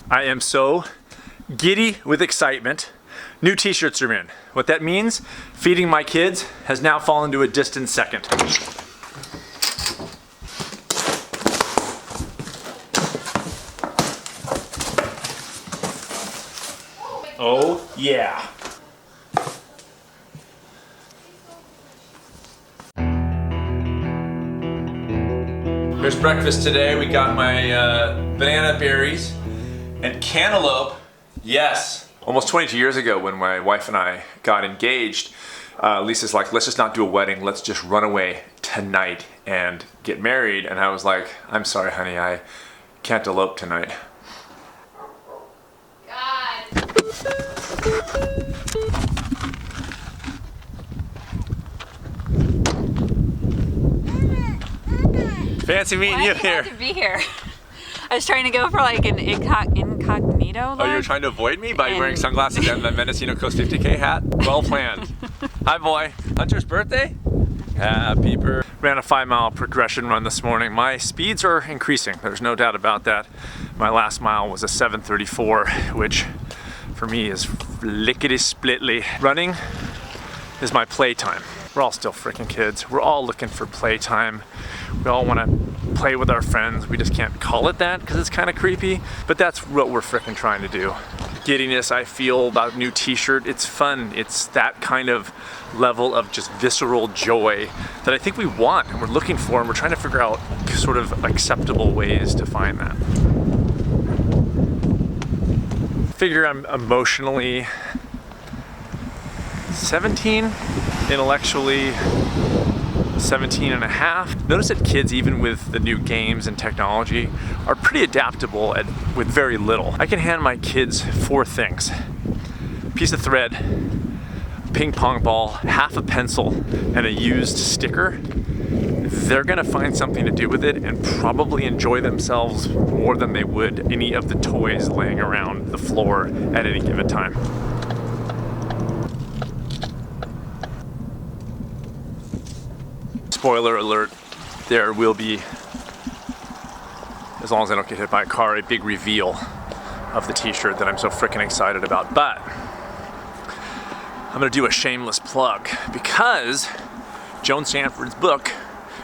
I am so giddy with excitement. New t-shirts are in. What that means, feeding my kids has now fallen to a distant second. Oh yeah. Here's breakfast today. We got my banana berries and cantaloupe. Yes. Almost 22 years ago when my wife and I got engaged, Lisa's like, let's just not do a wedding. Let's just run away tonight and get married. And I was like, I'm sorry, honey, I can't elope tonight. Fancy meeting you here. Glad to be here. I was trying to go for like an incognito look. Oh, you were trying to avoid me by wearing sunglasses and the Mendocino Coast 50K hat? Well planned. Hi, boy. Hunter's birthday? Happy birthday. Ran a 5-mile progression run this morning. My speeds are increasing. There's no doubt about that. My last mile was a 7:34, which for me is lickety-splitly. Running is my playtime. We're all still freaking kids. We're all looking for playtime. We all want to play with our friends. We just can't call it that because it's kind of creepy, but that's what we're freaking trying to do. Giddiness I feel about a new t-shirt. It's fun. It's that kind of level of just visceral joy that I think we want and we're looking for, and we're trying to figure out sort of acceptable ways to find that. Figure I'm emotionally 17, intellectually 17 and a half. Notice that kids, even with the new games and technology, are pretty adaptable with very little. I can hand my kids 4 things: a piece of thread, a ping pong ball, half a pencil, and a used sticker. They're gonna find something to do with it and probably enjoy themselves more than they would any of the toys laying around the floor at any given time. Spoiler alert, there will be, as long as I don't get hit by a car, a big reveal of the t-shirt that I'm so freaking excited about. But I'm gonna do a shameless plug because Joan Sanford's book,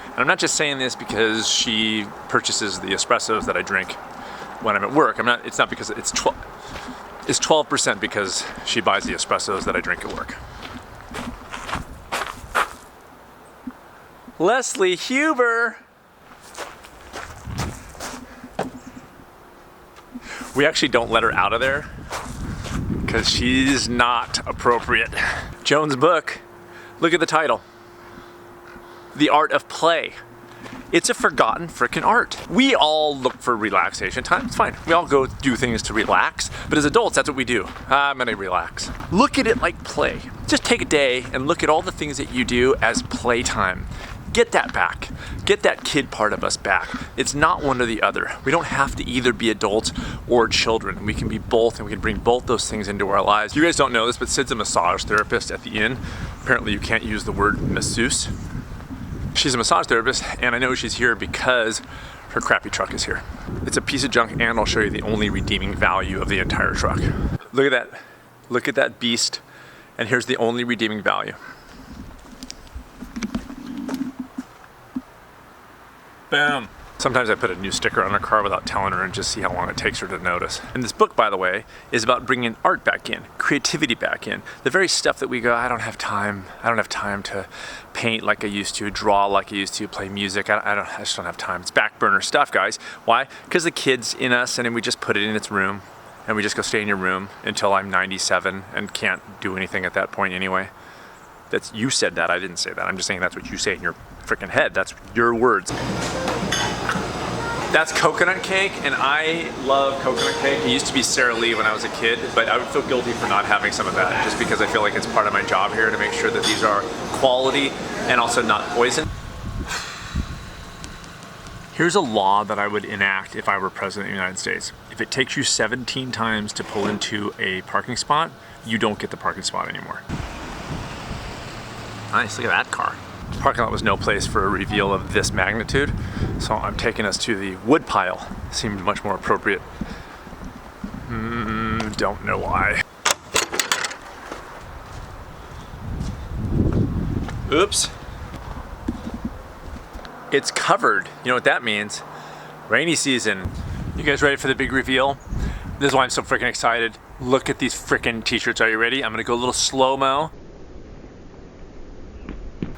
and I'm not just saying this because she purchases the espressos that I drink when I'm at work. It's not because it's 12% because she buys the espressos that I drink at work. Leslie Huber. We actually don't let her out of there because she's not appropriate. Joan's book, look at the title. The Art of Play. It's a forgotten frickin' art. We all look for relaxation time, it's fine. We all go do things to relax, but as adults, that's what we do. I'm gonna relax. Look at it like play. Just take a day and look at all the things that you do as playtime. Get that back. Get that kid part of us back. It's not one or the other. We don't have to either be adults or children. We can be both, and we can bring both those things into our lives. You guys don't know this, but Sid's a massage therapist at the inn. Apparently you can't use the word masseuse. She's a massage therapist, and I know she's here because her crappy truck is here. It's a piece of junk, and I'll show you the only redeeming value of the entire truck. Look at that. Look at that beast, and here's the only redeeming value. Boom. Sometimes I put a new sticker on her car without telling her and just see how long it takes her to notice. And this book, by the way, is about bringing art back in, creativity back in. The very stuff that we go, I don't have time to paint like I used to, draw like I used to, play music. I just don't have time. It's back burner stuff, guys. Why? Because the kid's in us, and then we just put it in its room, and we just go stay in your room until I'm 97 and can't do anything at that point anyway. You said that, I didn't say that. I'm just saying that's what you say in your freaking head. That's your words. That's coconut cake, and I love coconut cake. It used to be Sara Lee when I was a kid, but I would feel guilty for not having some of that, just because I feel like it's part of my job here to make sure that these are quality and also not poison. Here's a law that I would enact if I were president of the United States. If it takes you 17 times to pull into a parking spot, you don't get the parking spot anymore. Nice, look at that car. The parking lot was no place for a reveal of this magnitude, so I'm taking us to the wood pile. Seemed much more appropriate. Don't know why. Oops. It's covered. You know what that means? Rainy season. You guys ready for the big reveal? This is why I'm so freaking excited. Look at these freaking t-shirts. Are you ready? I'm gonna go a little slow-mo.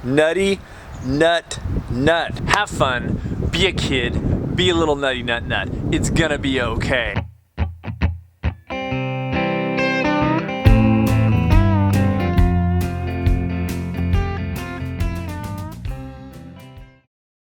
Nutty Nut Nut. Have fun. Be a kid. Be a little nutty nut nut. It's gonna be okay.